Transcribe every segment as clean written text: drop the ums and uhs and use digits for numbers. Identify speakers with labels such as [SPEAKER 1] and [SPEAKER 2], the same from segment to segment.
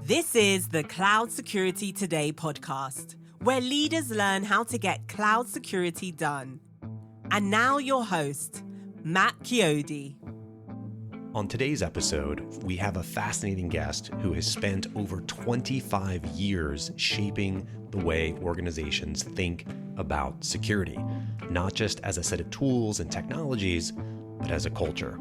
[SPEAKER 1] This is the Cloud Security Today podcast, where leaders learn how to get cloud security done. And now your host, Matt Chiodi.
[SPEAKER 2] On today's episode, we have a fascinating guest who has spent over 25 years shaping the way organizations think about security, not just as a set of tools and technologies, but as a culture.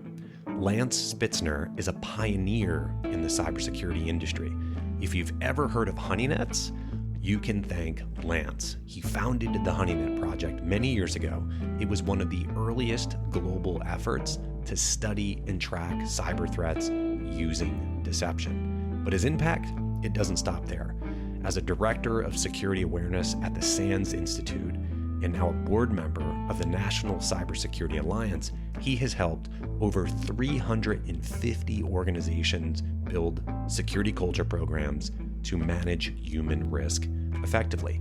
[SPEAKER 2] Lance Spitzner is a pioneer in the cybersecurity industry. If you've ever heard of Honeynets, you can thank Lance. He founded the Honeynet Project many years ago. It was one of the earliest global efforts to study and track cyber threats using deception. But his impact, it doesn't stop there. As a director of security awareness at the SANS Institute, and now a board member of the National Cybersecurity Alliance, he has helped over 350 organizations build security culture programs to manage human risk effectively.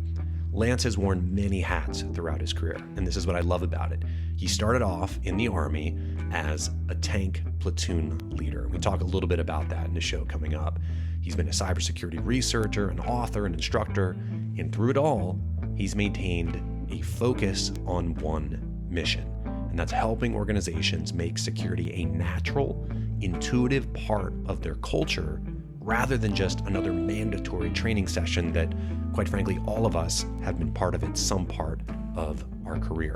[SPEAKER 2] Lance has worn many hats throughout his career, and this is what I love about it. He started off in the Army as a tank platoon leader. We talk a little bit about that in the show coming up. He's been a cybersecurity researcher, an author, an instructor, and through it all, he's maintained a focus on one mission, and that's helping organizations make security a natural, intuitive part of their culture rather than just another mandatory training session that, quite frankly, all of us have been part of at some part of our career.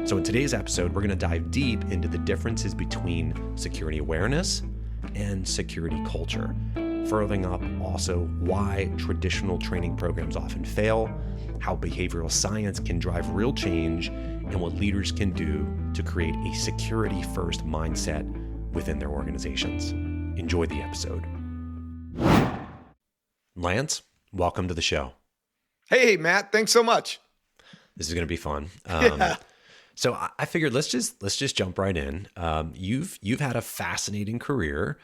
[SPEAKER 2] So in today's episode, we're going to dive deep into the differences between security awareness and security culture, furthering up also why traditional training programs often fail, how behavioral science can drive real change, and what leaders can do to create a security-first mindset within their organizations. Enjoy the episode. Lance, welcome to the show.
[SPEAKER 3] Hey, Matt, thanks so much.
[SPEAKER 2] This is going to be fun.
[SPEAKER 3] Yeah.
[SPEAKER 2] So I figured let's just jump right in. You've had a fascinating career,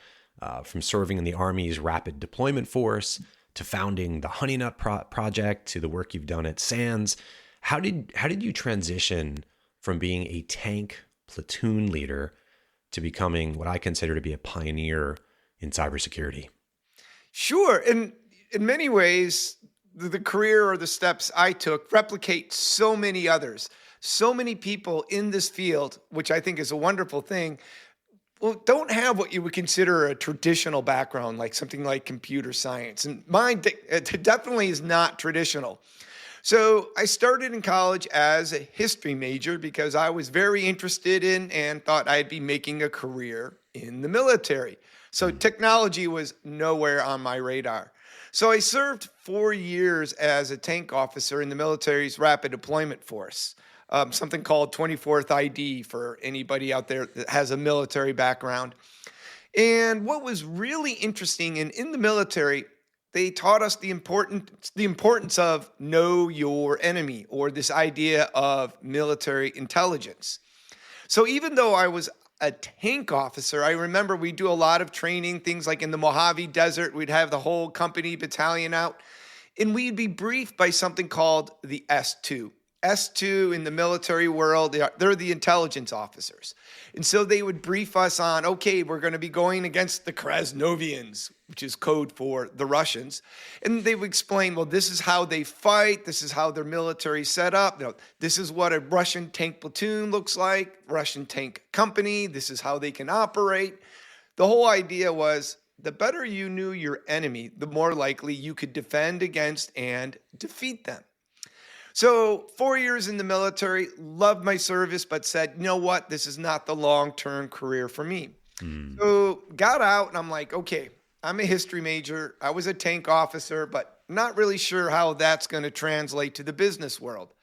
[SPEAKER 2] from serving in the Army's Rapid Deployment Force to founding the Honeynet Project to the work you've done at SANS. How did you transition from being a tank platoon leader to becoming what I consider to be a pioneer in cybersecurity?
[SPEAKER 3] Sure. And in many ways, the career or the steps I took replicate so many others. So many people in this field, which I think is a wonderful thing, don't have what you would consider a traditional background, like something like computer science. And mine definitely is not traditional. So I started in college as a history major because I was very interested in and thought I'd be making a career in the military. So technology was nowhere on my radar. So I served 4 years as a tank officer in the military's Rapid Deployment Force. Something called 24th ID for anybody out there that has a military background. And what was really interesting, and in the military, they taught us the importance of know your enemy, or this idea of military intelligence. So even though I was a tank officer, I remember we do a lot of training, things like in the Mojave Desert, we'd have the whole company battalion out, and we'd be briefed by something called the S2. S2 in the military world, they're the intelligence officers. And so they would brief us on, okay, we're going to be going against the Krasnovians, which is code for the Russians. And they would explain, well, this is how they fight. This is how their military is set up. This is what a Russian tank platoon looks like, Russian tank company. This is how they can operate. The whole idea was the better you knew your enemy, the more likely you could defend against and defeat them. So 4 years in the military, loved my service, but said, you know what, this is not the long-term career for me. So got out and I'm like, okay, I'm a history major. I was a tank officer, but not really sure how that's going to translate to the business world.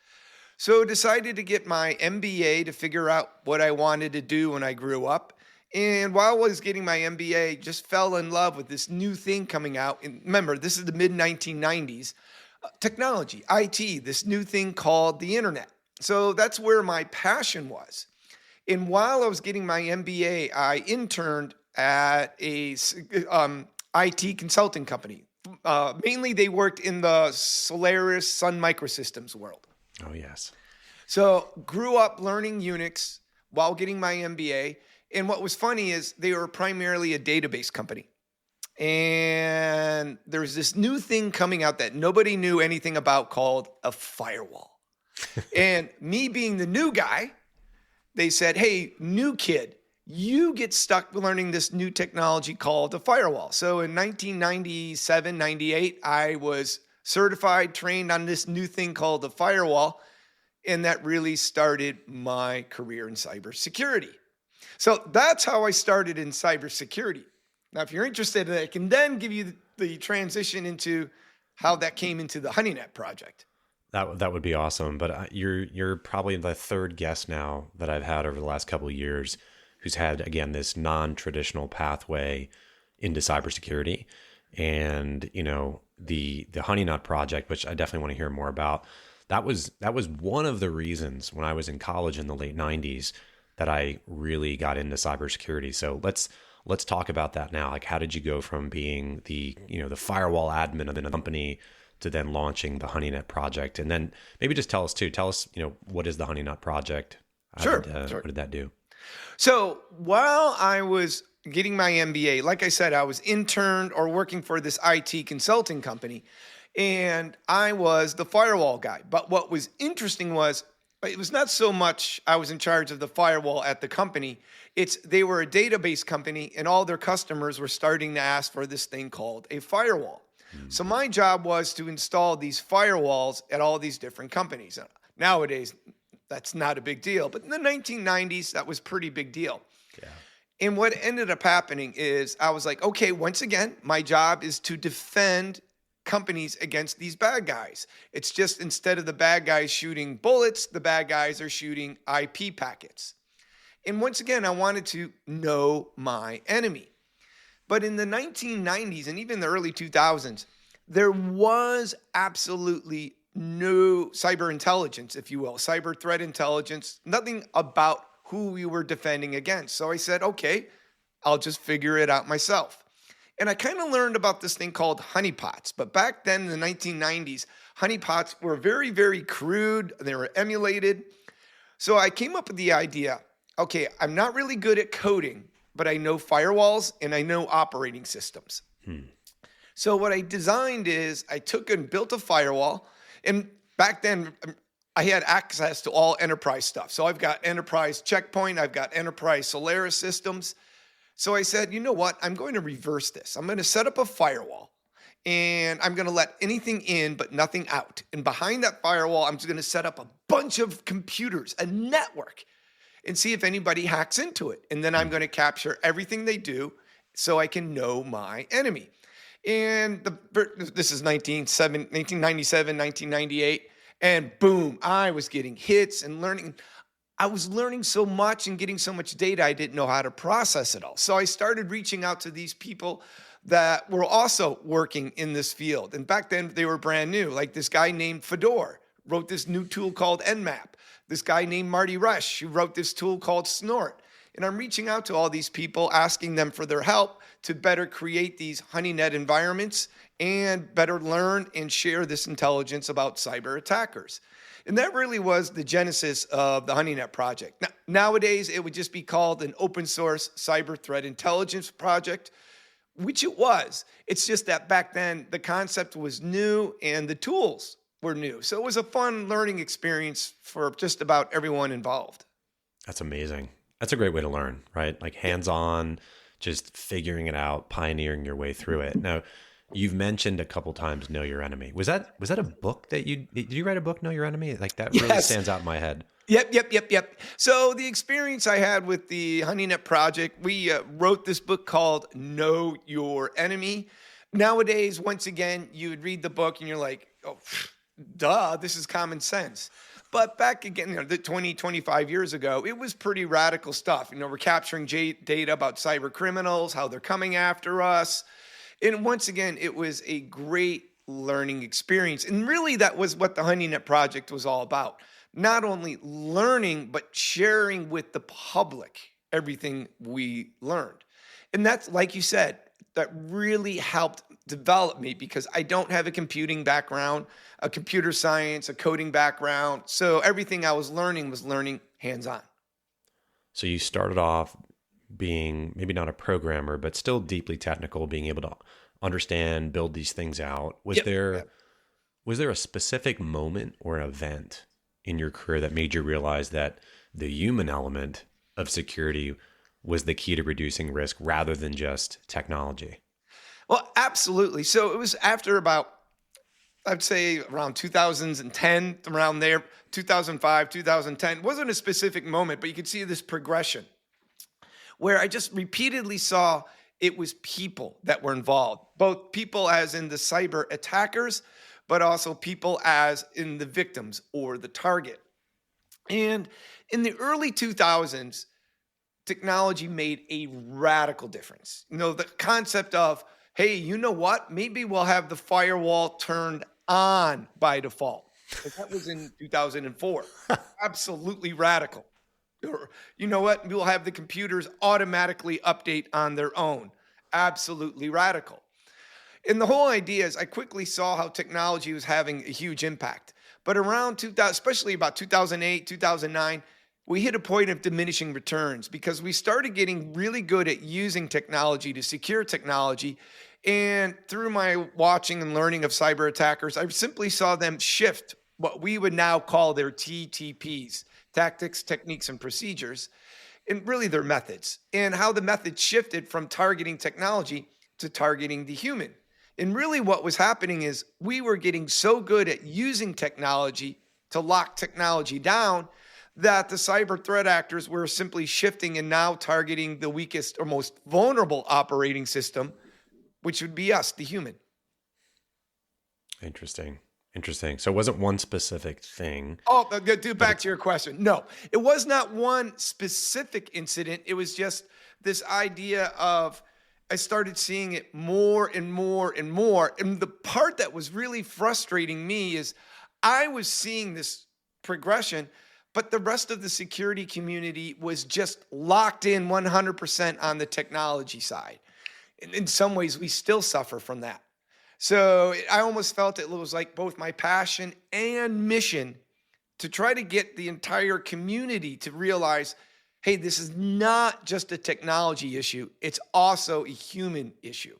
[SPEAKER 3] So decided to get my MBA to figure out what I wanted to do when I grew up. And while I was getting my MBA, just fell in love with this new thing coming out. And remember, this is the mid-1990s. Technology, IT, this new thing called the internet. So that's where my passion was. And while I was getting my MBA, I interned at a IT consulting company. Mainly they worked in the Solaris Sun Microsystems world.
[SPEAKER 2] Oh, yes.
[SPEAKER 3] So grew up learning Unix while getting my MBA. And what was funny is they were primarily a database company. And there's this new thing coming out that nobody knew anything about called a firewall. And me being the new guy, they said, hey, new kid, you get stuck learning this new technology called a firewall. So in 1997, 98, I was certified, trained on this new thing called the firewall. And that really started my career in cybersecurity. So that's how I started in cybersecurity. Now, if you're interested, I can then give you the transition into how that came into the Honeynet Project.
[SPEAKER 2] That would be awesome. But you're probably the third guest now that I've had over the last couple of years who's had, again, this non-traditional pathway into cybersecurity. And, the Honeynet Project, which I definitely want to hear more about, that was one of the reasons when I was in college in the late 90s that I really got into cybersecurity. So let's talk about that now. Like, how did you go from being the firewall admin of a company to then launching the Honeynet Project? And then maybe just tell us, what is the Honeynet Project?
[SPEAKER 3] Sure.
[SPEAKER 2] What did that do?
[SPEAKER 3] So while I was getting my MBA, like I said, I was interned or working for this IT consulting company, and I was the firewall guy. But what was interesting was it was not so much I was in charge of the firewall at the company. They were a database company, and all their customers were starting to ask for this thing called a firewall. So my job was to install these firewalls at all these different companies. Nowadays, that's not a big deal, but in the 1990s, that was pretty big deal.
[SPEAKER 2] Yeah.
[SPEAKER 3] And what ended up happening is I was like, okay, once again, my job is to defend companies against these bad guys. It's just instead of the bad guys shooting bullets, the bad guys are shooting IP packets. And once again, I wanted to know my enemy. But in the 1990s and even the early 2000s, there was absolutely no cyber intelligence, if you will, cyber threat intelligence, nothing about who we were defending against. So I said, okay, I'll just figure it out myself. And I kind of learned about this thing called honeypots. But back then in the 1990s, honeypots were very, very crude. They were emulated. So I came up with the idea, okay, I'm not really good at coding, but I know firewalls and I know operating systems. So what I designed is I took and built a firewall. And back then, I had access to all enterprise stuff. So I've got enterprise Checkpoint. I've got enterprise Solaris systems. So I said, you know what? I'm going to reverse this. I'm going to set up a firewall, and I'm going to let anything in but nothing out. And behind that firewall, I'm just going to set up a bunch of computers, a network, and see if anybody hacks into it. And then I'm going to capture everything they do so I can know my enemy. And this is 1997, 1998. And boom, I was getting hits and learning. I was learning so much and getting so much data, I didn't know how to process it all. So I started reaching out to these people that were also working in this field. And back then they were brand new. Like this guy named Fedor wrote this new tool called Nmap. This guy named Marty Rush, who wrote this tool called Snort. And I'm reaching out to all these people, asking them for their help to better create these Honeynet environments and better learn and share this intelligence about cyber attackers. And that really was the genesis of the Honeynet Project. Now, nowadays, it would just be called an open source cyber threat intelligence project, which it was. It's just that back then, the concept was new and the tools were new. So it was a fun learning experience for just about everyone involved.
[SPEAKER 2] That's amazing. That's a great way to learn, right? Like hands-on, just figuring it out, pioneering your way through it. Now, you've mentioned a couple times Know Your Enemy. Was that a book that did you write a book, Know Your Enemy? Like that really stands out in my head.
[SPEAKER 3] Yep. So the experience I had with the Honeynet Project, we wrote this book called Know Your Enemy. Nowadays, once again, you would read the book and you're like, oh, duh, this is common sense. But back again, 25 years ago, it was pretty radical stuff. We're capturing data about cyber criminals, how they're coming after us. And once again, it was a great learning experience. And really, that was what the Honeynet Project was all about. Not only learning, but sharing with the public everything we learned. And that's, like you said, that really helped develop me because I don't have a computing background, a computer science, a coding background. So everything I was learning hands-on.
[SPEAKER 2] So you started off being maybe not a programmer, but still deeply technical, being able to understand, build these things out. Was there a specific moment or an event in your career that made you realize that the human element of security was the key to reducing risk rather than just technology?
[SPEAKER 3] Well, absolutely. So it was after about, I'd say around 2010, around there, 2005, 2010. It wasn't a specific moment, but you could see this progression where I just repeatedly saw it was people that were involved, both people as in the cyber attackers, but also people as in the victims or the target. And in the early 2000s, technology made a radical difference. The concept of, hey, you know what? Maybe we'll have the firewall turned on by default. That was in 2004. Absolutely radical. Or, you know what? We'll have the computers automatically update on their own. Absolutely radical. And the whole idea is I quickly saw how technology was having a huge impact. But around 2000, especially about 2008, 2009, we hit a point of diminishing returns because we started getting really good at using technology to secure technology. And through my watching and learning of cyber attackers, I simply saw them shift what we would now call their TTPs, tactics, techniques, and procedures, and really their methods, and how the methods shifted from targeting technology to targeting the human. And really what was happening is we were getting so good at using technology to lock technology down that the cyber threat actors were simply shifting and now targeting the weakest or most vulnerable operating system, which would be us, the human.
[SPEAKER 2] Interesting. So it wasn't one specific thing.
[SPEAKER 3] Oh, back to your question. No, it was not one specific incident. It was just this idea of I started seeing it more and more and more. And the part that was really frustrating me is I was seeing this progression, but the rest of the security community was just locked in 100% on the technology side. And in some ways, we still suffer from that. So I almost felt it was like both my passion and mission to try to get the entire community to realize, hey, this is not just a technology issue. It's also a human issue.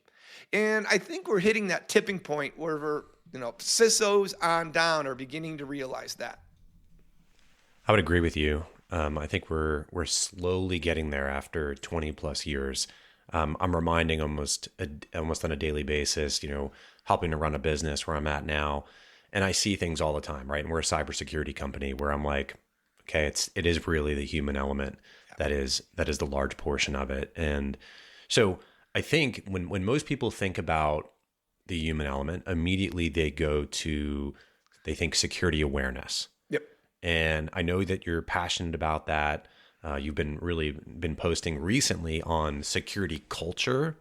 [SPEAKER 3] And I think we're hitting that tipping point where CISOs on down are beginning to realize that.
[SPEAKER 2] I would agree with you. I think we're slowly getting there after 20 plus years. I'm reminding almost on a daily basis, helping to run a business where I'm at now, and I see things all the time, right? And we're a cybersecurity company where I'm like, okay, it is really the human element that is the large portion of it. And so I think when most people think about the human element, immediately they think security awareness.
[SPEAKER 3] Yep.
[SPEAKER 2] And I know that you're passionate about that. You've been posting recently on security culture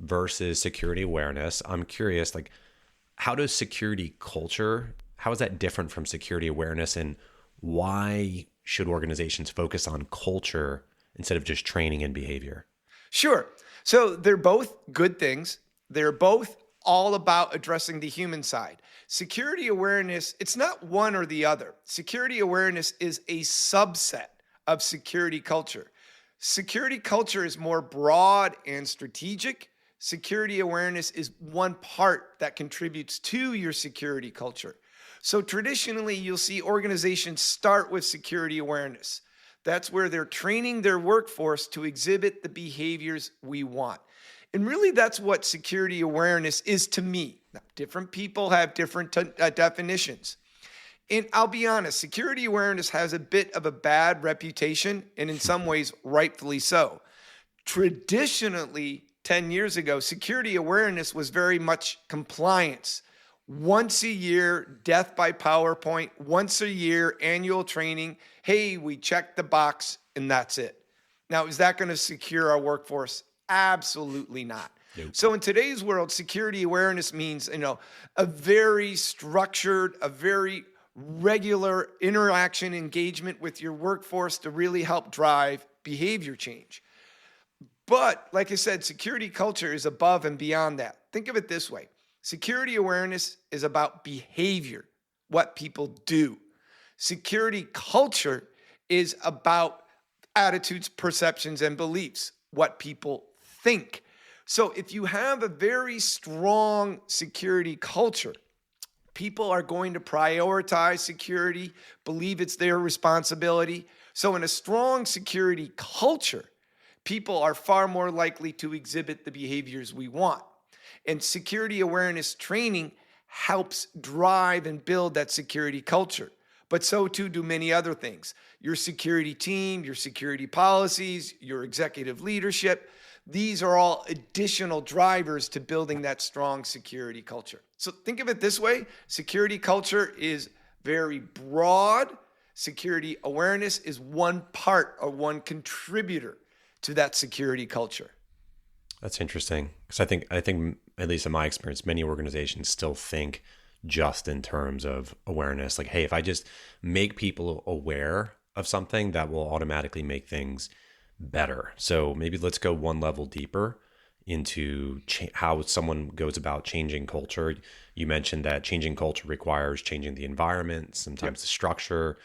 [SPEAKER 2] versus security awareness. I'm curious, how does security culture, how is that different from security awareness, and why should organizations focus on culture instead of just training and behavior?
[SPEAKER 3] Sure. So they're both good things. They're both all about addressing the human side. Security awareness, it's not one or the other. Security awareness is a subset of security culture. Security culture is more broad and strategic. Security awareness is one part that contributes to your security culture. So traditionally, you'll see organizations start with security awareness. That's where they're training their workforce to exhibit the behaviors we want. And really, that's what security awareness is to me. Now, different people have different definitions. And I'll be honest, security awareness has a bit of a bad reputation, and in some ways, rightfully so. Traditionally, 10 years ago, security awareness was very much compliance. Once a year, death by PowerPoint, once a year, annual training. Hey, we checked the box and that's it. Now, is that going to secure our workforce? Absolutely not.
[SPEAKER 2] Nope.
[SPEAKER 3] So in today's world, security awareness means, a very structured, a very regular interaction engagement with your workforce to really help drive behavior change. But like I said, security culture is above and beyond that. Think of it this way. Security awareness is about behavior, what people do. Security culture is about attitudes, perceptions, and beliefs, what people think. So if you have a very strong security culture, people are going to prioritize security, believe it's their responsibility. So in a strong security culture, people are far more likely to exhibit the behaviors we want. And security awareness training helps drive and build that security culture. But so too do many other things. Your security team, your security policies, your executive leadership. These are all additional drivers to building that strong security culture. So think of it this way. Security culture is very broad. Security awareness is one part or one contributor to that security culture.
[SPEAKER 2] That's interesting, because I think at least in my experience, many organizations still think just in terms of awareness. Like, hey, if I just make people aware of something, that will automatically make things better. So maybe let's go one level deeper into how someone goes about changing culture. You mentioned that changing culture requires changing the environment, sometimes the structure.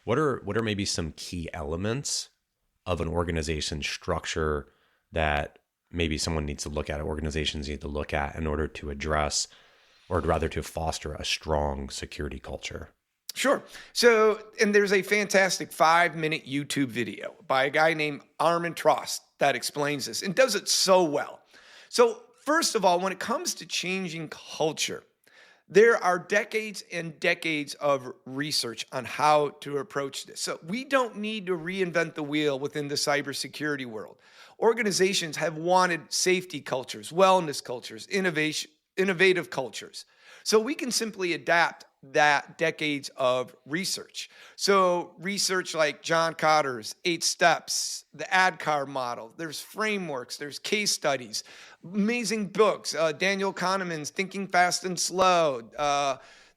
[SPEAKER 2] What are maybe some key elements of an organization's structure that maybe someone needs to look at, organizations need to look at in order to address, or rather to foster, a strong security culture?
[SPEAKER 3] Sure. So, and there's a fantastic 5-minute YouTube video by a guy named Armin Trost that explains this and does it so well. So first of all, when it comes to changing culture, there are decades and decades of research on how to approach this. So we don't need to reinvent the wheel within the cybersecurity world. Organizations have wanted safety cultures, wellness cultures, innovative cultures. So we can simply adapt that decades of research. So research like John Cotter's 8 Steps, the ADKAR model, there's frameworks, there's case studies, amazing books, Daniel Kahneman's Thinking Fast and Slow,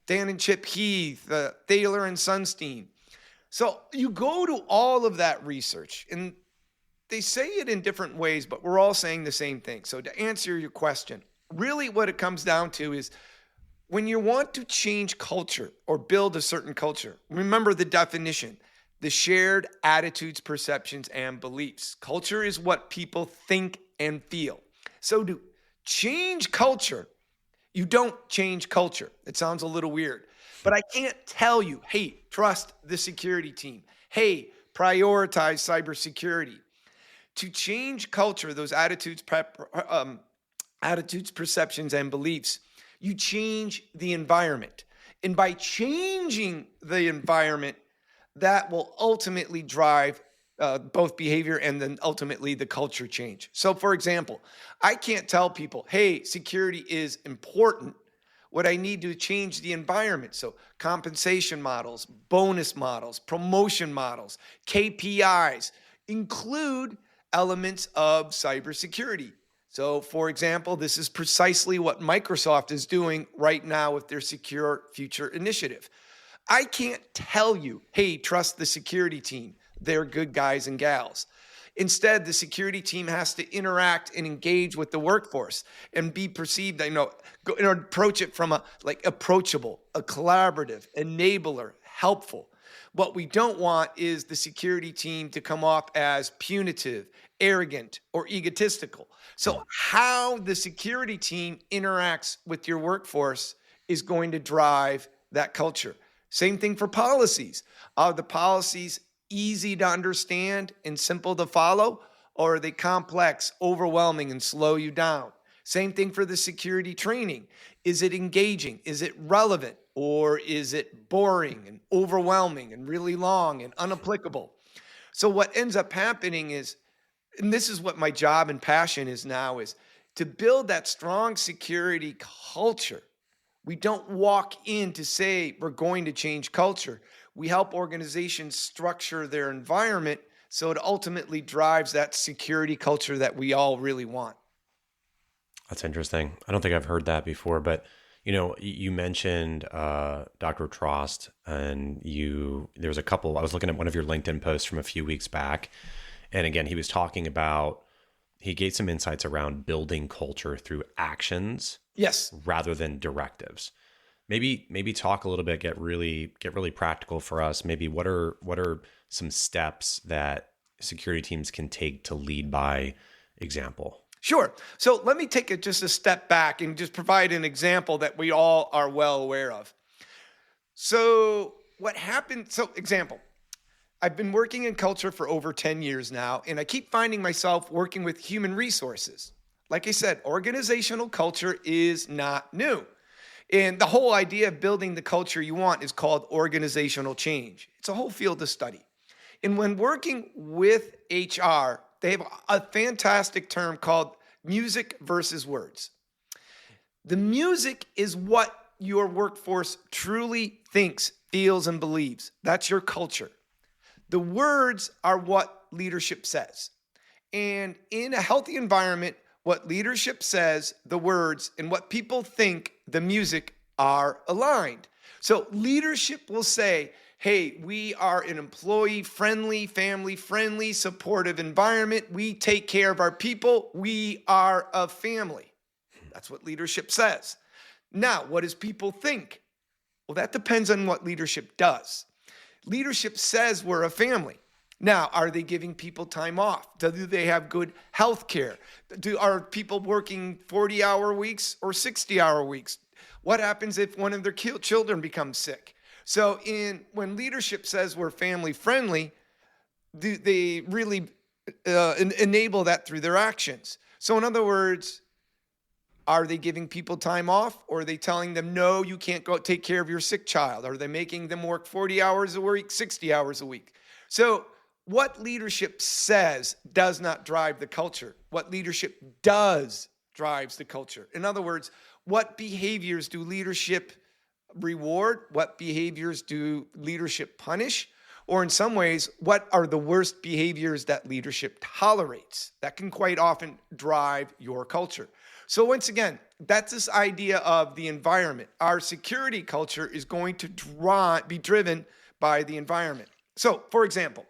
[SPEAKER 3] Dan and Chip Heath, Thaler and Sunstein. So you go to all of that research, and they say it in different ways, but we're all saying the same thing. So to answer your question, really what it comes down to is, when you want to change culture or build a certain culture, remember the definition, the shared attitudes, perceptions, and beliefs. Culture is what people think and feel. So to change culture, you don't change culture. It sounds a little weird, but I can't tell you, hey, trust the security team. Hey, prioritize cybersecurity. To change culture, those attitudes, perceptions, and beliefs, you change the environment. And by changing the environment, that will ultimately drive both behavior and then ultimately the culture change. So for example, I can't tell people, hey, security is important. What I need to change the environment. So compensation models, bonus models, promotion models, KPIs include elements of cybersecurity. So, for example, this is precisely what Microsoft is doing right now with their Secure Future initiative. I can't tell you, hey, trust the security team. They're good guys and gals. Instead, the security team has to interact and engage with the workforce and be perceived, approach it from approachable, a collaborative, enabler, helpful. What we don't want is the security team to come off as punitive, arrogant, or egotistical. So how the security team interacts with your workforce is going to drive that culture. Same thing for policies. Are the policies easy to understand and simple to follow, or are they complex, overwhelming, and slow you down? Same thing for the security training. Is it engaging? Is it relevant? Or is it boring and overwhelming and really long and unapplicable? So what ends up happening is, and this is what my job and passion is now, is to build that strong security culture. We don't walk in to say we're going to change culture. We help organizations structure their environment so it ultimately drives that security culture that we all really want.
[SPEAKER 2] That's interesting. I don't think I've heard that before, but you mentioned Dr. Trost, and there was a couple. I was looking at one of your LinkedIn posts from a few weeks back, and again, he gave some insights around building culture through actions,
[SPEAKER 3] yes,
[SPEAKER 2] rather than directives. Maybe talk a little bit, get really practical for us. Maybe what are some steps that security teams can take to lead by example?
[SPEAKER 3] Sure. So let me take it just a step back and just provide an example that we all are well aware of. So what happened? So example, I've been working in culture for over 10 years now, and I keep finding myself working with human resources. Like I said, organizational culture is not new. And the whole idea of building the culture you want is called organizational change. It's a whole field of study. And when working with HR, they have a fantastic term called music versus words. The music is what your workforce truly thinks, feels, and believes. That's your culture. The words are what leadership says. And in a healthy environment, what leadership says, the words, and what people think, the music, are aligned. So leadership will say, hey, we are an employee-friendly, family-friendly, supportive environment. We take care of our people. We are a family. That's what leadership says. Now, what does people think? Well, that depends on what leadership does. Leadership says we're a family. Now, are they giving people time off? Do they have good health care? Are people working 40-hour weeks or 60-hour weeks? What happens if one of their children becomes sick? So when leadership says we're family friendly, they really enable that through their actions. So in other words, are they giving people time off, or are they telling them, no, you can't go take care of your sick child? Are they making them work 40 hours a week, 60 hours a week? So what leadership says does not drive the culture. What leadership does drives the culture. In other words, what behaviors do leadership reward? What behaviors do leadership punish? Or in some ways, what are the worst behaviors that leadership tolerates? That can quite often drive your culture. So once again, that's this idea of the environment. Our security culture is going to be driven by the environment. So for example,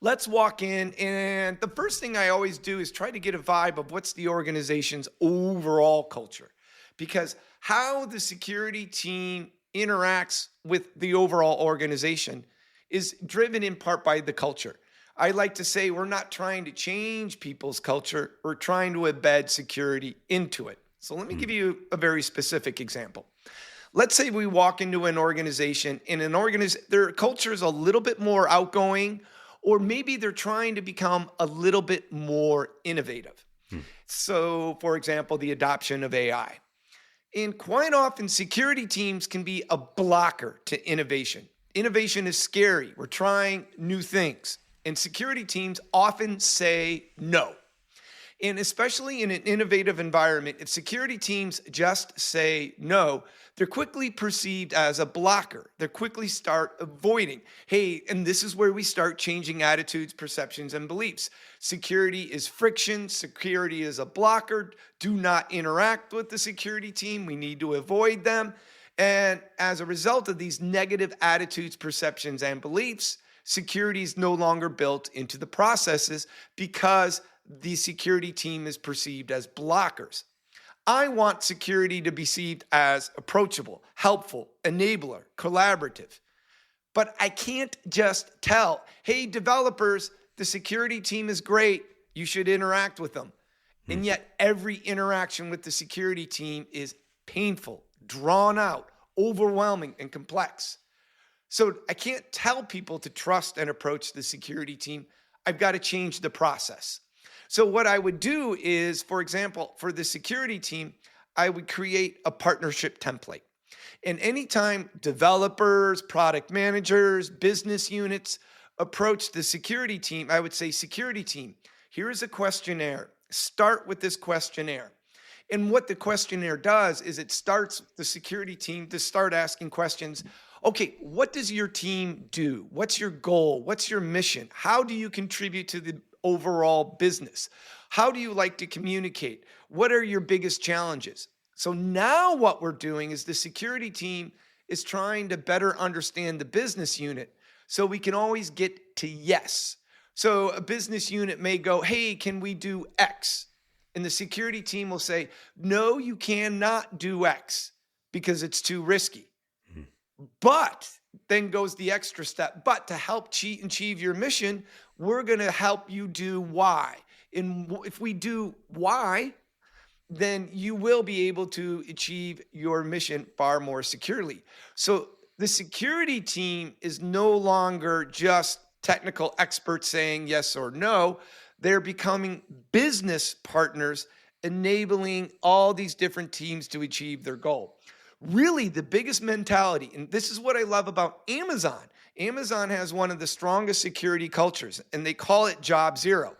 [SPEAKER 3] let's walk in, and the first thing I always do is try to get a vibe of what's the organization's overall culture. Because how the security team interacts with the overall organization is driven in part by the culture. I like to say we're not trying to change people's culture, we're trying to embed security into it. So let me give you a very specific example. Let's say we walk into an organization, and their culture is a little bit more outgoing, or maybe they're trying to become a little bit more innovative. So, for example, the adoption of AI. And quite often, security teams can be a blocker to innovation. Innovation is scary. We're trying new things. And security teams often say no. And especially in an innovative environment, if security teams just say no, they're quickly perceived as a blocker. They quickly start avoiding. Hey, and this is where we start changing attitudes, perceptions, and beliefs. Security is friction. Security is a blocker. Do not interact with the security team. We need to avoid them. And as a result of these negative attitudes, perceptions, and beliefs, security is no longer built into the processes because the security team is perceived as blockers. I want security to be perceived as approachable, helpful, enabler, collaborative. But I can't just tell, hey, developers, the security team is great. You should interact with them. And yet every interaction with the security team is painful, drawn out, overwhelming, and complex. So I can't tell people to trust and approach the security team. I've got to change the process. So what I would do is, for example, for the security team, I would create a partnership template. And anytime developers, product managers, business units approach the security team, I would say, security team, here is a questionnaire. Start with this questionnaire. And what the questionnaire does is it starts the security team to start asking questions. Okay, what does your team do? What's your goal? What's your mission? How do you contribute to the overall business? How do you like to communicate? What are your biggest challenges? So now what we're doing is the security team is trying to better understand the business unit so we can always get to yes. So a business unit may go, hey, can we do X? And the security team will say, no, you cannot do X because it's too risky. But then goes the extra step. But to help achieve your mission, we're going to help you do Y. And if we do Y, then you will be able to achieve your mission far more securely. So the security team is no longer just technical experts saying yes or no. They're becoming business partners, enabling all these different teams to achieve their goal. Really, the biggest mentality, and this is what I love about Amazon. Amazon has one of the strongest security cultures, and they call it Job Zero.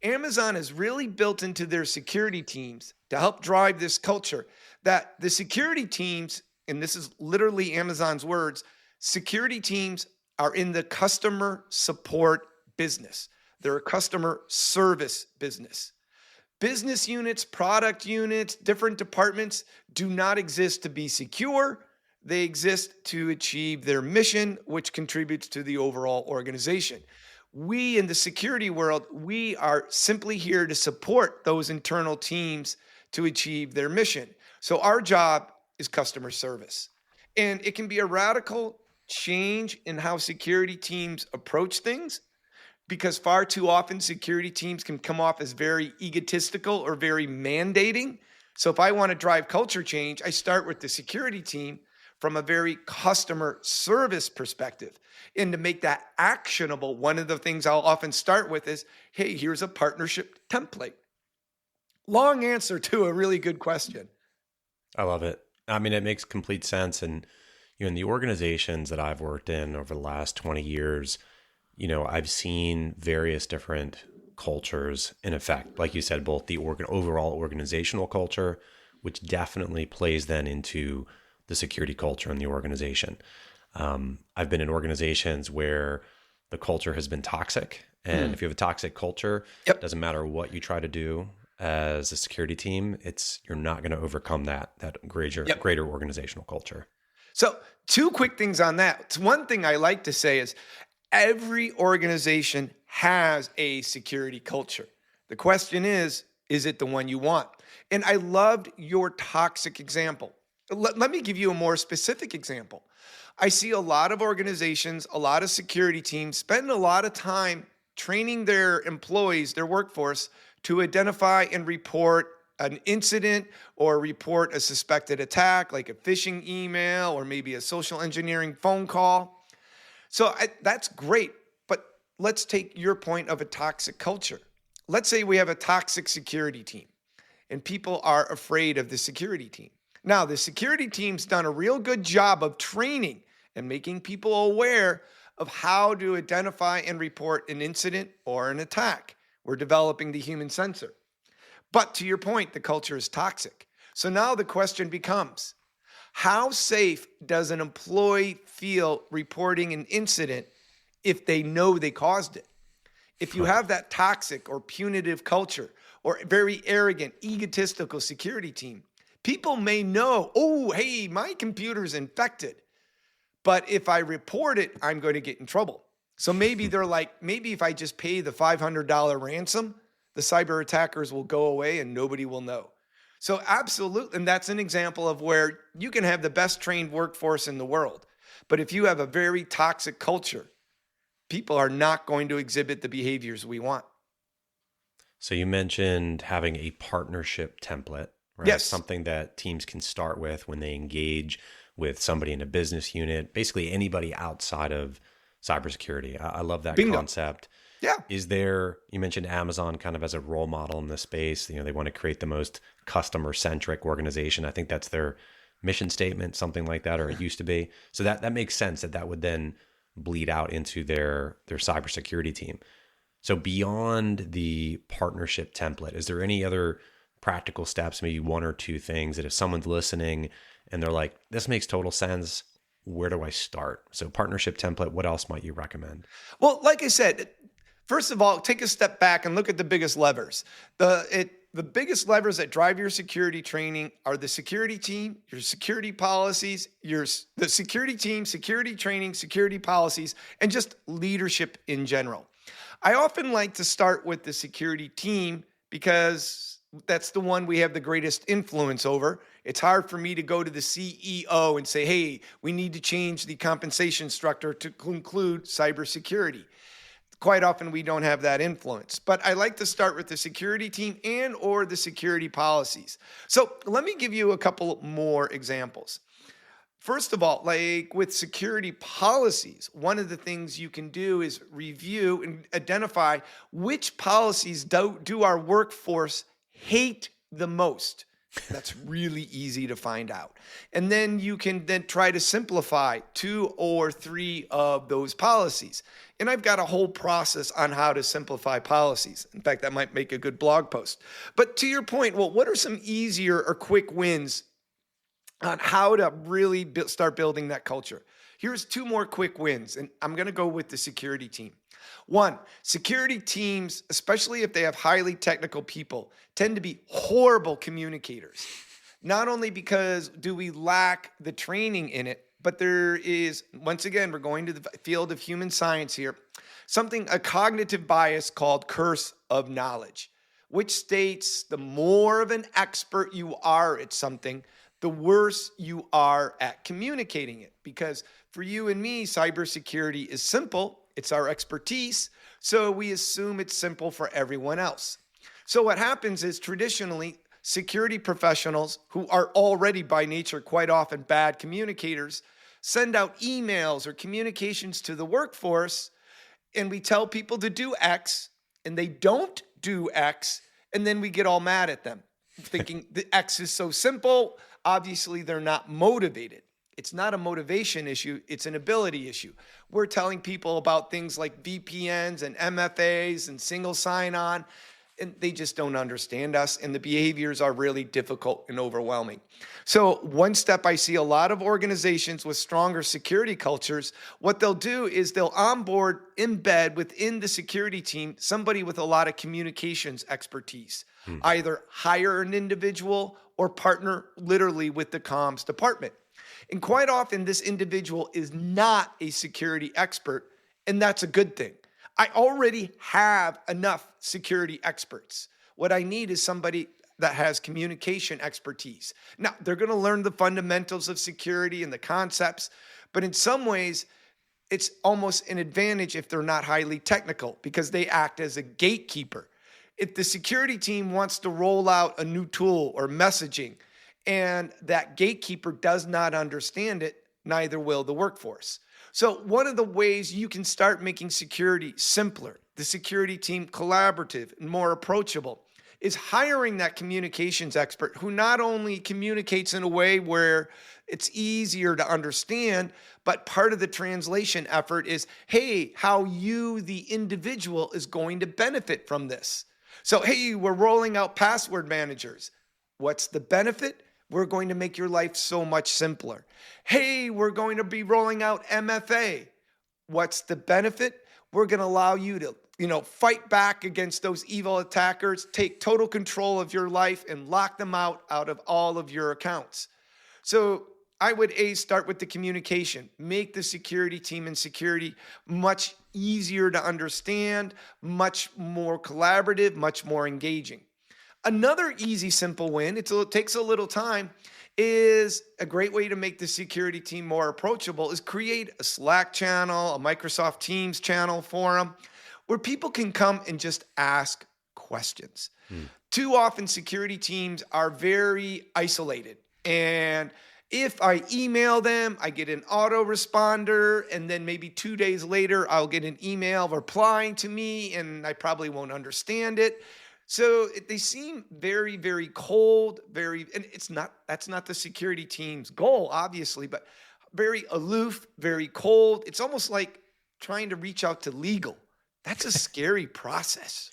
[SPEAKER 3] Amazon has really built into their security teams to help drive this culture that the security teams, and this is literally Amazon's words, security teams are in the customer support business. They're a customer service business. Business units, product units, different departments do not exist to be secure. They exist to achieve their mission, which contributes to the overall organization. We in the security world, we are simply here to support those internal teams to achieve their mission. So our job is customer service. And it can be a radical change in how security teams approach things, because far too often security teams can come off as very egotistical or very mandating. So if I want to drive culture change, I start with the security team from a very customer service perspective. And to make that actionable, one of the things I'll often start with is, hey, here's a partnership template. Long answer to a really good question.
[SPEAKER 2] I love it. I mean, it makes complete sense. And, in the organizations that I've worked in over the last 20 years, I've seen various different cultures in effect. Like you said, both the overall organizational culture, which definitely plays then into the security culture in the organization. I've been in organizations where the culture has been toxic. And if you have a toxic culture, it doesn't matter what you try to do as a security team, you're not going to overcome that greater organizational culture.
[SPEAKER 3] So 2 quick things on that. One thing I like to say is every organization has a security culture. The question is it the one you want? And I loved your toxic example. Let me give you a more specific example. I see a lot of organizations, a lot of security teams spend a lot of time training their employees, their workforce, to identify and report an incident or report a suspected attack, like a phishing email or maybe a social engineering phone call. So that's great, but let's take your point of a toxic culture. Let's say we have a toxic security team and people are afraid of the security team. Now, the security team's done a real good job of training and making people aware of how to identify and report an incident or an attack. We're developing the human sensor. But to your point, the culture is toxic. So now the question becomes, how safe does an employee feel reporting an incident if they know they caused it? If you have that toxic or punitive culture or very arrogant, egotistical security team, people may know, oh, hey, my computer's infected. But if I report it, I'm going to get in trouble. So maybe they're like, maybe if I just pay the $500 ransom, the cyber attackers will go away and nobody will know. So absolutely, and that's an example of where you can have the best trained workforce in the world. But if you have a very toxic culture, people are not going to exhibit the behaviors we want.
[SPEAKER 2] So you mentioned having a partnership template, right?
[SPEAKER 3] Yes.
[SPEAKER 2] Something that teams can start with when they engage with somebody in a business unit, basically anybody outside of cybersecurity. I love that
[SPEAKER 3] Bingo.
[SPEAKER 2] concept.
[SPEAKER 3] Yeah.
[SPEAKER 2] You mentioned Amazon kind of as a role model in this space. They want to create the most customer-centric organization. I think that's their mission statement, something like that, or it used to be. So that makes sense that would then bleed out into their cybersecurity team. So beyond the partnership template, is there any other practical steps, maybe 1 or 2 things that if someone's listening and they're like, this makes total sense, where do I start? So partnership template, what else might you recommend?
[SPEAKER 3] Well, like I said, first of all, take a step back and look at the biggest levers. The biggest levers that drive your security training are the security team, your security policies, the security team, security training, security policies, and just leadership in general. I often like to start with the security team because that's the one we have the greatest influence over. It's hard for me to go to the CEO and say, hey, we need to change the compensation structure to include cybersecurity. Quite often we don't have that influence, but I like to start with the security team and or the security policies. So let me give you a couple more examples. First of all, like with security policies, one of the things you can do is review and identify which policies do our workforce hate the most. That's really easy to find out. And then you can then try to simplify 2 or 3 of those policies. And I've got a whole process on how to simplify policies. In fact, that might make a good blog post. But to your point, well, what are some easier or quick wins on how to really start building that culture? Here's 2 more quick wins, and I'm going to go with the security team. 1, security teams, especially if they have highly technical people, tend to be horrible communicators. Not only because do we lack the training in it, but there is, once again, we're going to the field of human science here, a cognitive bias called curse of knowledge, which states the more of an expert you are at something, the worse you are at communicating it. Because for you and me, cybersecurity is simple. It's our expertise. So we assume it's simple for everyone else. So what happens is traditionally, security professionals who are already by nature quite often bad communicators send out emails or communications to the workforce, and we tell people to do X and they don't do X, and then we get all mad at them thinking the X is so simple. Obviously, they're not motivated. It's not a motivation issue. It's an ability issue. We're telling people about things like VPNs and MFAs and single sign-on, and they just don't understand us, and the behaviors are really difficult and overwhelming. So one step I see a lot of organizations with stronger security cultures, what they'll do is they'll embed within the security team somebody with a lot of communications expertise. Either hire an individual or partner literally with the comms department. And quite often this individual is not a security expert, and that's a good thing. I already have enough security experts. What I need is somebody that has communication expertise. Now, they're going to learn the fundamentals of security and the concepts, but in some ways, it's almost an advantage if they're not highly technical because they act as a gatekeeper. If the security team wants to roll out a new tool or messaging and that gatekeeper does not understand it, neither will the workforce. So one of the ways you can start making security simpler, the security team collaborative and more approachable, is hiring that communications expert who not only communicates in a way where it's easier to understand, but part of the translation effort is, hey, how you, the individual, is going to benefit from this. So, hey, we're rolling out password managers. What's the benefit? We're going to make your life so much simpler. Hey, we're going to be rolling out MFA. What's the benefit? We're going to allow you to, fight back against those evil attackers, take total control of your life and lock them out of all of your accounts. So I would start with the communication, make the security team and security much easier to understand, much more collaborative, much more engaging. Another easy, simple win, it takes a little time, is a great way to make the security team more approachable is create a Slack channel, a Microsoft Teams channel, forum, where people can come and just ask questions. Too often, security teams are very isolated. And if I email them, I get an autoresponder, and then maybe 2 days later, I'll get an email replying to me, and I probably won't understand it. So they seem very, very cold, and that's not the security team's goal, obviously, but very aloof, very cold. It's almost like trying to reach out to legal. That's a scary process.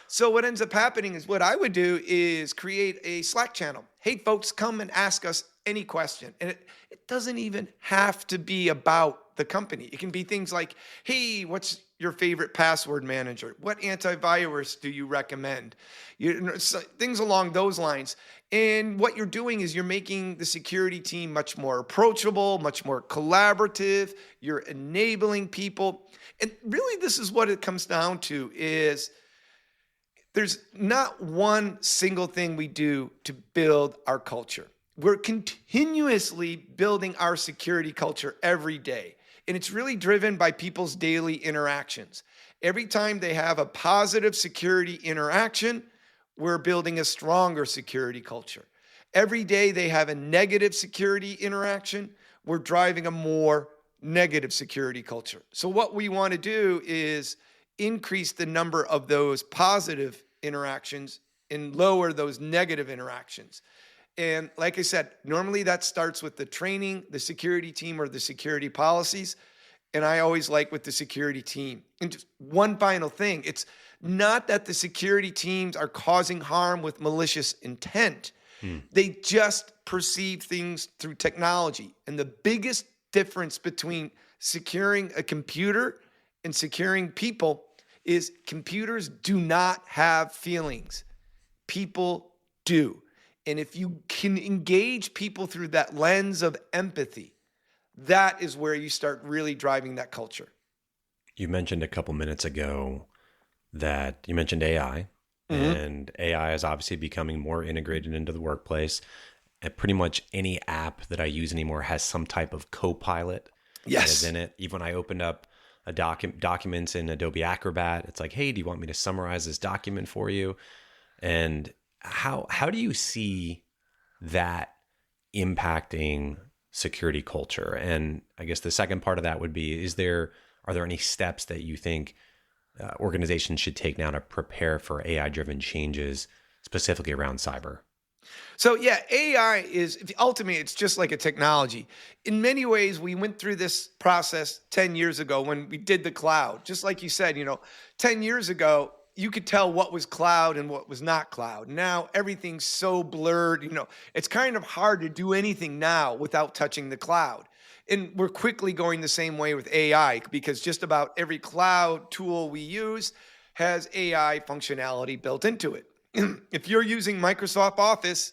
[SPEAKER 3] So what ends up happening is what I would do is create a Slack channel. Hey, folks, come and ask us any question. And it doesn't even have to be about the company. It can be things like, hey, what's your favorite password manager? What antivirus do you recommend? Things along those lines. And what you're doing is you're making the security team much more approachable, much more collaborative. You're enabling people. And really, this is what it comes down to is There's not one single thing we do to build our culture. We're continuously building our security culture every day. And it's really driven by people's daily interactions. Every time they have a positive security interaction, we're building a stronger security culture. Every day they have a negative security interaction, we're driving a more negative security culture. So what we want to do is increase the number of those positive interactions and lower those negative interactions. And like I said, normally that starts with the training, the security team, or the security policies. And I always like with the security team. And just one final thing, it's not that the security teams are causing harm with malicious intent. They just perceive things through technology. And the biggest difference between securing a computer and securing people is computers do not have feelings. People do. And if you can engage people through that lens of empathy, that is where you start really driving that culture.
[SPEAKER 2] You mentioned a couple minutes ago that you mentioned AI, and AI is obviously becoming more integrated into the workplace. And pretty much any app that I use anymore has some type of co-pilot that is in it. Even when I opened up a documents in Adobe Acrobat, it's like, hey, do you want me to summarize this document for you? And how do you see that impacting security culture? And I guess the second part of that would be, are there any steps that you think organizations should take now to prepare for AI-driven changes, specifically around cyber?
[SPEAKER 3] So yeah, AI is ultimately, it's just like a technology. In many ways, we went through this process 10 years ago when we did the cloud. Just like you said, 10 years ago, you could tell what was cloud and what was not cloud. Now everything's so blurred, it's kind of hard to do anything now without touching the cloud. And we're quickly going the same way with AI because just about every cloud tool we use has AI functionality built into it. If you're using Microsoft Office,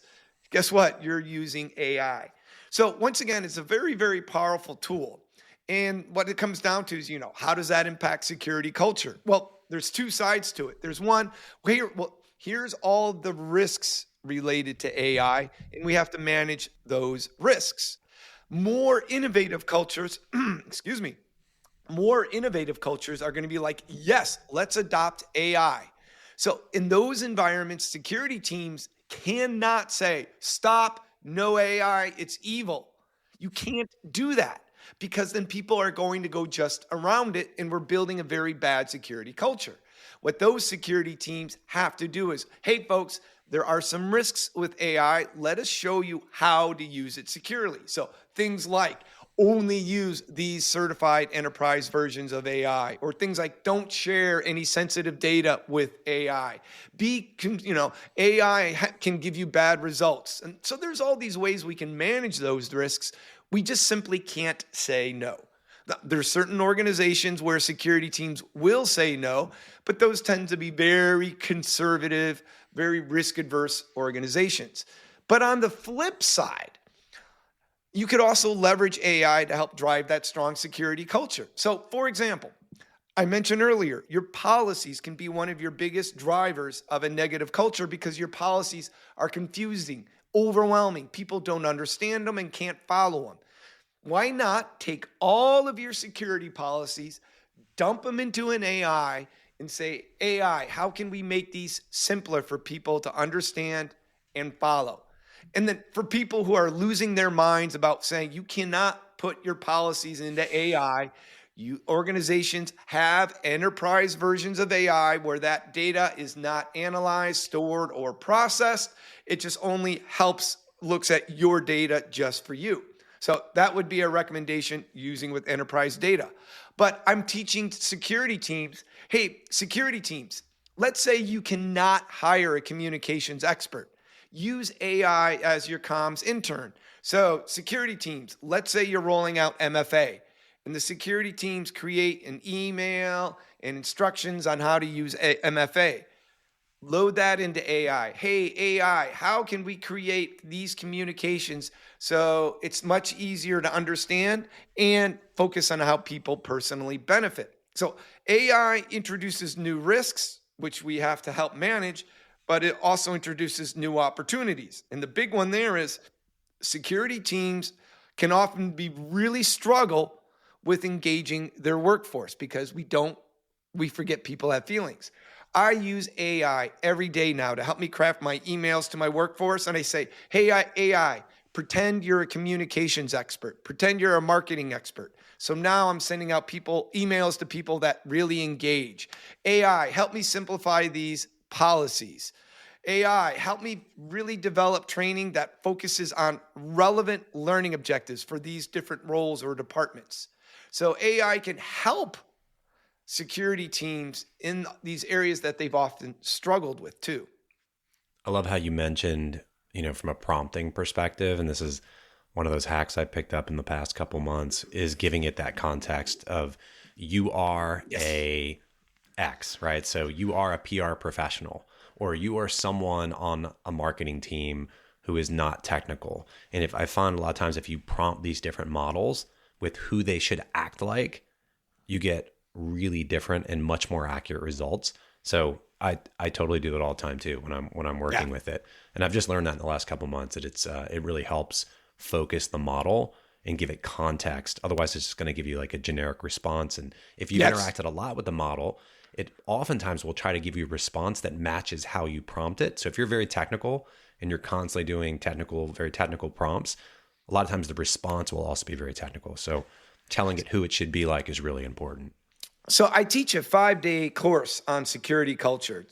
[SPEAKER 3] guess what? You're using AI. So once again, it's a very, very powerful tool. And what it comes down to is, how does that impact security culture? Well, there's two sides to it. There's one, here's all the risks related to AI, and we have to manage those risks. More innovative cultures, more innovative cultures are going to be like, yes, let's adopt AI. So in those environments, security teams cannot say, stop, no AI, it's evil. You can't do that because then people are going to go just around it and we're building a very bad security culture. What those security teams have to do is, hey folks, there are some risks with AI. Let us show you how to use it securely. So things like only use these certified enterprise versions of AI, or things like don't share any sensitive data with AI. AI can give you bad results. And so there's all these ways we can manage those risks. We just simply can't say no. There's certain organizations where security teams will say no, but those tend to be very conservative, very risk-averse organizations. But on the flip side, you could also leverage AI to help drive that strong security culture. So, for example, I mentioned earlier, your policies can be one of your biggest drivers of a negative culture because your policies are confusing, overwhelming. People don't understand them and can't follow them. Why not take all of your security policies, dump them into an AI, and say, AI, how can we make these simpler for people to understand and follow? And then for people who are losing their minds about saying you cannot put your policies into AI, organizations have enterprise versions of AI where that data is not analyzed, stored, or processed. It just only looks at your data just for you. So that would be a recommendation using with enterprise data. But I'm teaching security teams, hey, security teams, let's say you cannot hire a communications expert. Use AI as your comms intern. So security teams, let's say you're rolling out MFA, and the security teams create an email and instructions on how to use MFA. Load that into AI. Hey, AI, how can we create these communications so it's much easier to understand and focus on how people personally benefit? So AI introduces new risks, which we have to help manage, but it also introduces new opportunities. And the big one there is security teams can often be really struggle with engaging their workforce because we forget people have feelings. I use AI every day now to help me craft my emails to my workforce. And I say, hey, AI, pretend you're a communications expert. Pretend you're a marketing expert. So now I'm sending out emails to people that really engage. AI, help me simplify these policies. AI, help me really develop training that focuses on relevant learning objectives for these different roles or departments. So AI can help security teams in these areas that they've often struggled with too.
[SPEAKER 2] I love how you mentioned, from a prompting perspective, and this is one of those hacks I picked up in the past couple months, is giving it that context of you are a X, right? So you are a PR professional, or you are someone on a marketing team who is not technical. And if I find a lot of times if you prompt these different models with who they should act like, you get really different and much more accurate results. So I totally do it all the time too when I'm working with it. And I've just learned that in the last couple of months that it really helps focus the model and give it context. Otherwise, it's just going to give you like a generic response. And if you've interacted a lot with the model, it oftentimes will try to give you a response that matches how you prompt it. So if you're very technical and you're constantly doing very technical prompts, a lot of times the response will also be very technical. So telling it who it should be like is really important.
[SPEAKER 3] So I teach a 5-day course on security culture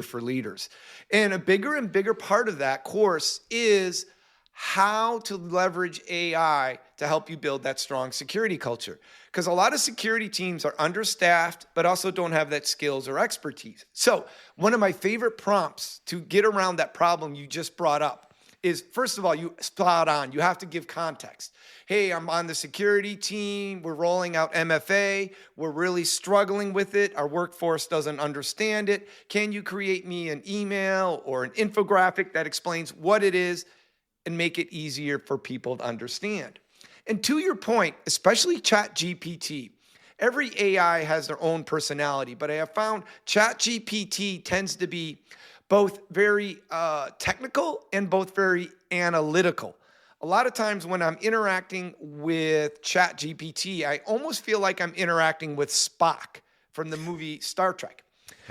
[SPEAKER 3] for leaders. And a bigger and bigger part of that course is how to leverage AI to help you build that strong security culture. Because a lot of security teams are understaffed, but also don't have that skills or expertise. So one of my favorite prompts to get around that problem you just brought up is, first of all, you spot on. You have to give context. Hey, I'm on the security team. We're rolling out MFA. We're really struggling with it. Our workforce doesn't understand it. Can you create me an email or an infographic that explains what it is and make it easier for people to understand? And to your point, especially ChatGPT, every AI has their own personality, but I have found ChatGPT tends to be both very technical and both very analytical. A lot of times when I'm interacting with ChatGPT, I almost feel like I'm interacting with Spock from the movie Star Trek.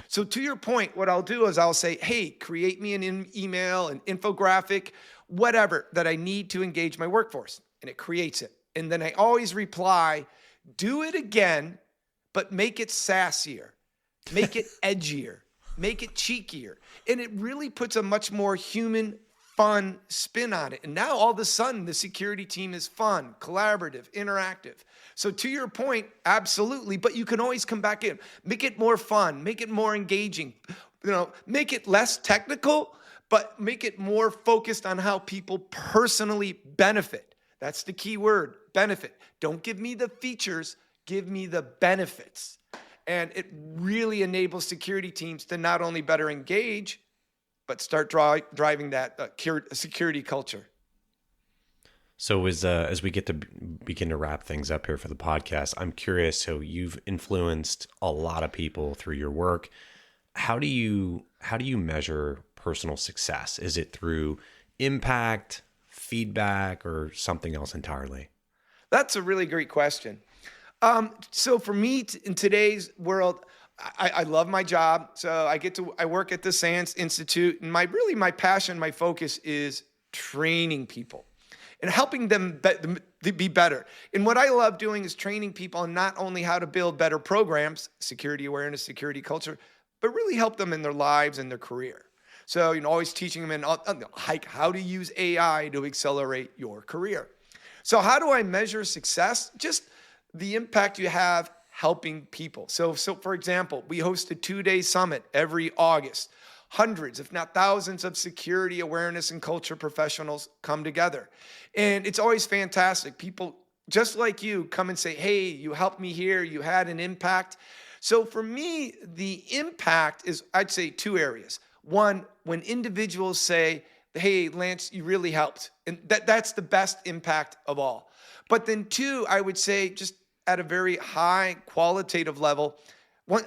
[SPEAKER 3] So to your point, what I'll do is I'll say, hey, create me an email, an infographic, whatever that I need to engage my workforce. And it creates it. And then I always reply, do it again, but make it sassier, make it edgier, make it cheekier. And it really puts a much more human, fun spin on it. And now all of a sudden, the security team is fun, collaborative, interactive. So to your point, absolutely, but you can always come back in. Make it more fun, make it more engaging, make it less technical, but make it more focused on how people personally benefit. That's the key word, benefit. Don't give me the features, give me the benefits. And it really enables security teams to not only better engage, but start driving that security culture.
[SPEAKER 2] So as we get to begin to wrap things up here for the podcast, I'm curious, so you've influenced a lot of people through your work. How do you measure personal success? Is it through impact, feedback, or something else entirely?
[SPEAKER 3] That's a really great question. So for me, in today's world, I love my job. So I work at the Science Institute, and my passion, my focus is training people and helping them be better. And what I love doing is training people on not only how to build better programs, security awareness, security culture, but really help them in their lives and their career. So, always teaching them how to use AI to accelerate your career. So how do I measure success? Just the impact you have helping people. So for example, we host a 2-day summit every August. Hundreds, if not thousands, of security awareness and culture professionals come together. And it's always fantastic. People just like you come and say, hey, you helped me here. You had an impact. So for me, the impact is, I'd say, 2 areas. One, when individuals say, hey, Lance, you really helped. And that's the best impact of all. But then 2, I would say, just at a very high qualitative level,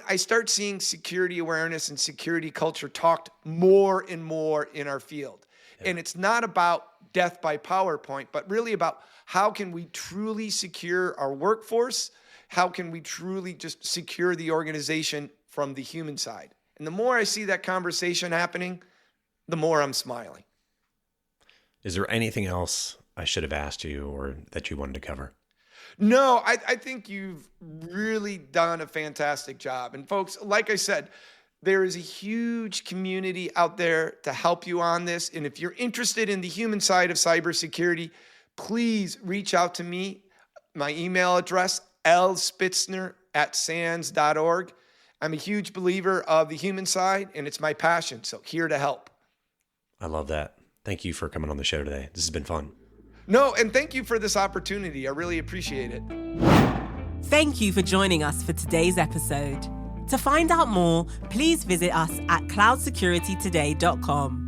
[SPEAKER 3] I start seeing security awareness and security culture talked more and more in our field. Yeah. And it's not about death by PowerPoint, but really about how can we truly secure our workforce? How can we truly just secure the organization from the human side? And the more I see that conversation happening, the more I'm smiling.
[SPEAKER 2] Is there anything else I should have asked you or that you wanted to cover?
[SPEAKER 3] No, I think you've really done a fantastic job. And folks, like I said, there is a huge community out there to help you on this. And if you're interested in the human side of cybersecurity, please reach out to me. My email address, lspitzner@sans.org. I'm a huge believer of the human side, and it's my passion. So here to help.
[SPEAKER 2] I love that. Thank you for coming on the show today. This has been fun.
[SPEAKER 3] No, and thank you for this opportunity. I really appreciate it.
[SPEAKER 1] Thank you for joining us for today's episode. To find out more, please visit us at cloudsecuritytoday.com.